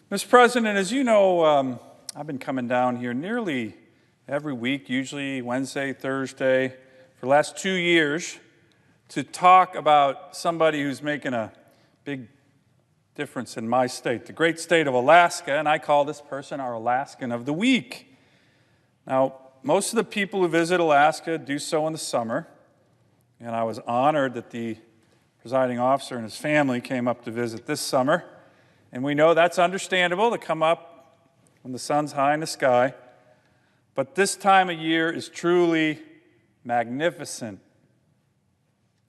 Mr. President, as you know, I've been coming down here nearly every week, usually Wednesday, Thursday, for the last 2 years, to talk about somebody who's making a big difference in my state, the great state of Alaska, and I call this person our Alaskan of the Week. Now, most of the people who visit Alaska do so in the summer, and I was honored that the presiding officer and his family came up to visit this summer. And we know that's understandable to come up when the sun's high in the sky. But this time of year is truly magnificent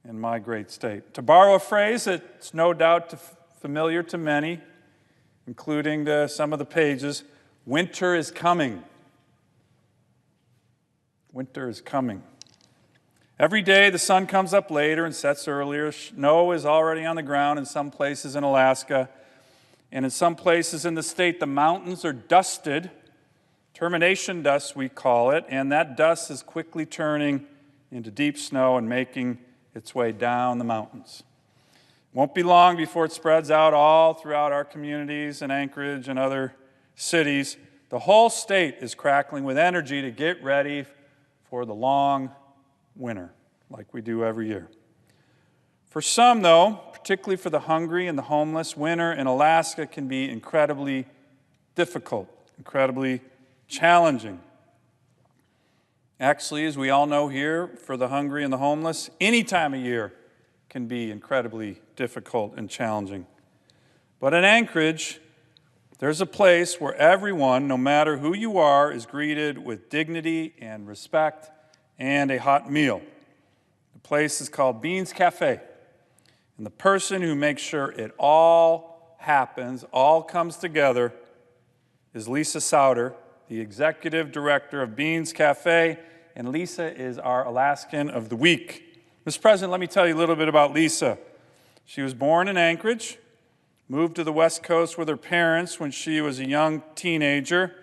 in my great state. To borrow a phrase that's no doubt familiar to many, including some of the pages, winter is coming. Winter is coming. Every day the sun comes up later and sets earlier. Snow is already on the ground in some places in Alaska. And in some places in the state, the mountains are dusted, termination dust we call it, and that dust is quickly turning into deep snow and making its way down the mountains. It won't be long before it spreads out all throughout our communities in Anchorage and other cities. The whole state is crackling with energy to get ready for the long winter, like we do every year. For some, though, particularly for the hungry and the homeless, winter in Alaska can be incredibly difficult, incredibly challenging. Actually, as we all know here, for the hungry and the homeless, any time of year can be incredibly difficult and challenging. But in Anchorage, there's a place where everyone, no matter who you are, is greeted with dignity and respect and a hot meal. The place is called Beans Cafe. And the person who makes sure it all happens, all comes together, is Lisa Sauder, the executive director of Beans Cafe, and Lisa is our Alaskan of the Week. Mr. President, let me tell you a little bit about Lisa. She was born in Anchorage, moved to the West Coast with her parents when she was a young teenager,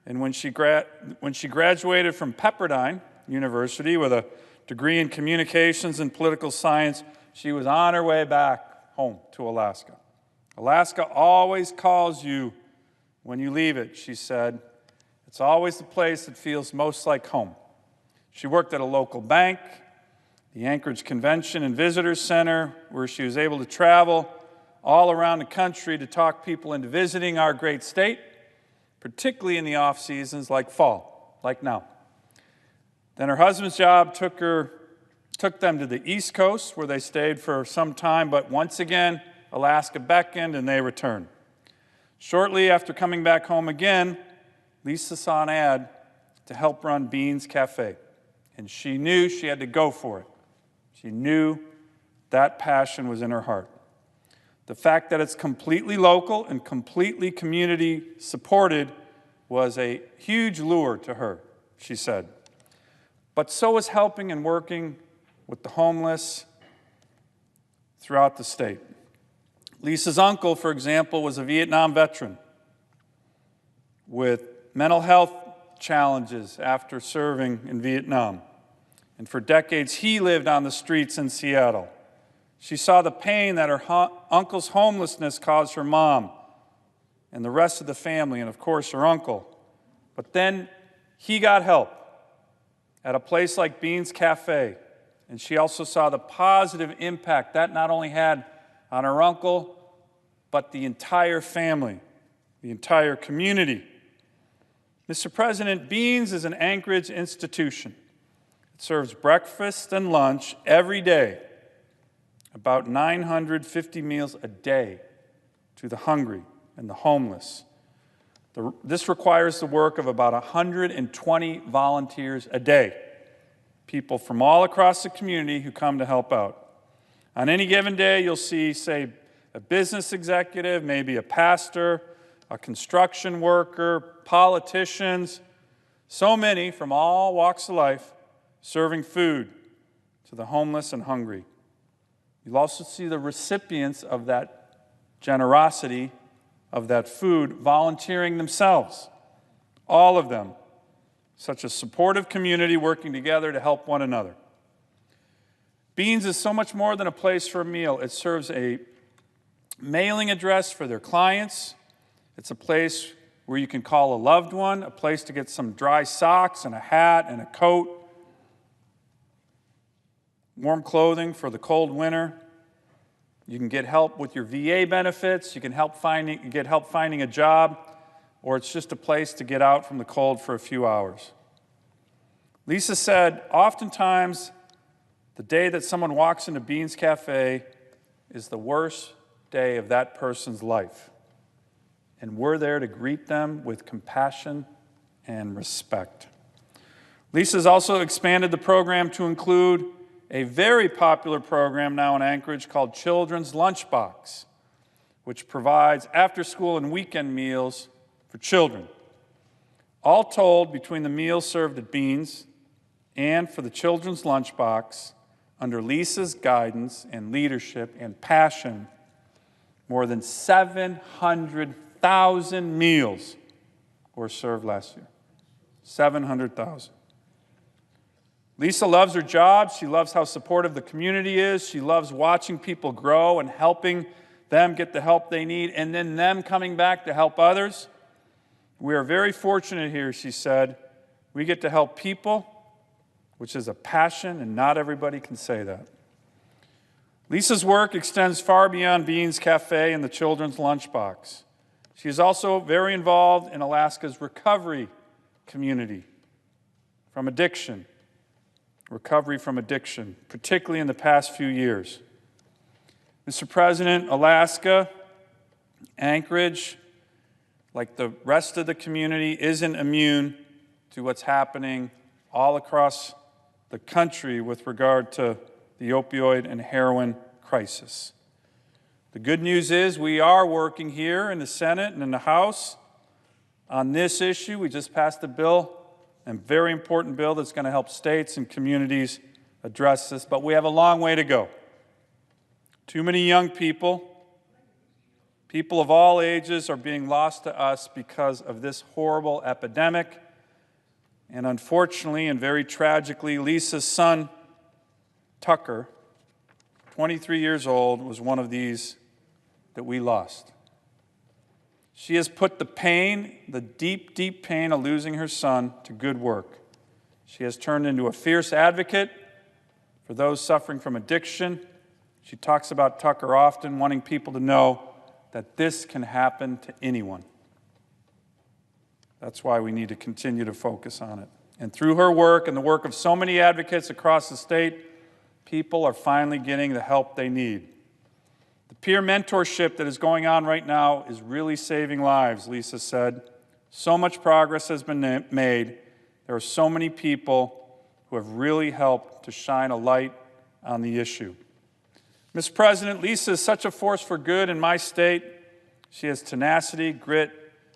and when she graduated from Pepperdine University with a degree in communications and political science, she was on her way back home to Alaska. Alaska always calls you when you leave it, she said. It's always the place that feels most like home. She worked at a local bank, the Anchorage Convention and Visitors Center, where she was able to travel all around the country to talk people into visiting our great state, particularly in the off seasons like fall, like now. Then her husband's job took them to the East Coast, where they stayed for some time, but once again, Alaska beckoned and they returned. Shortly after coming back home again, Lisa saw an ad to help run Beans Cafe, and she knew she had to go for it. She knew that passion was in her heart. The fact that it's completely local and completely community supported was a huge lure to her, she said. But so is helping and working with the homeless throughout the state. Lisa's uncle, for example, was a Vietnam veteran with mental health challenges after serving in Vietnam. And for decades, he lived on the streets in Seattle. She saw the pain that her uncle's homelessness caused her mom and the rest of the family, and of course her uncle. But then he got help at a place like Beans Cafe. And she also saw the positive impact that not only had on her uncle, but the entire family, the entire community. Mr. President, Beans is an Anchorage institution. It serves breakfast and lunch every day, about 950 meals a day to the hungry and the homeless. This requires the work of about 120 volunteers a day. People from all across the community who come to help out. On any given day, you'll see, say, a business executive, maybe a pastor, a construction worker, politicians, so many from all walks of life serving food to the homeless and hungry. You'll also see the recipients of that generosity, of that food, volunteering themselves, all of them. Such a supportive community working together to help one another. Beans is so much more than a place for a meal. It serves a mailing address for their clients. It's a place where you can call a loved one, a place to get some dry socks and a hat and a coat, warm clothing for the cold winter. You can get help with your VA benefits. You can get help finding a job, or it's just a place to get out from the cold for a few hours. Lisa said, oftentimes, the day that someone walks into Beans Cafe is the worst day of that person's life. And we're there to greet them with compassion and respect. Lisa's also expanded the program to include a very popular program now in Anchorage called Children's Lunchbox, which provides after-school and weekend meals for children. All told, between the meals served at Beans and for the Children's Lunchbox, under Lisa's guidance and leadership and passion, more than 700,000 meals were served last year. 700,000. Lisa loves her job. She loves how supportive the community is. She loves watching people grow and helping them get the help they need, and then them coming back to help others. We are very fortunate here, she said. We get to help people, which is a passion, and not everybody can say that. Lisa's work extends far beyond Beans Cafe and the Children's Lunchbox. She is also very involved in Alaska's recovery community from addiction, particularly in the past few years. Mr. President, Alaska, Anchorage, like the rest of the community, isn't immune to what's happening all across the country with regard to the opioid and heroin crisis. The good news is we are working here in the Senate and in the House on this issue. We just passed a bill, a very important bill that's going to help states and communities address this, but we have a long way to go. Too many young people of all ages are being lost to us because of this horrible epidemic. And unfortunately and very tragically, Lisa's son, Tucker, 23 years old, was one of these that we lost. She has put the pain, the deep, deep pain of losing her son, to good work. She has turned into a fierce advocate for those suffering from addiction. She talks about Tucker often, wanting people to know that this can happen to anyone. That's why we need to continue to focus on it. And through her work and the work of so many advocates across the state, people are finally getting the help they need. The peer mentorship that is going on right now is really saving lives, Lisa said. So much progress has been made. There are so many people who have really helped to shine a light on the issue. Mr. President, Lisa is such a force for good in my state. She has tenacity, grit,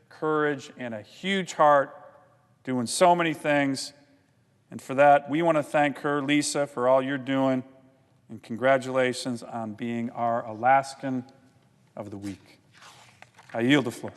courage, and a huge heart, doing so many things. And for that, we want to thank her, Lisa, for all you're doing, and congratulations on being our Alaskan of the Week. I yield the floor.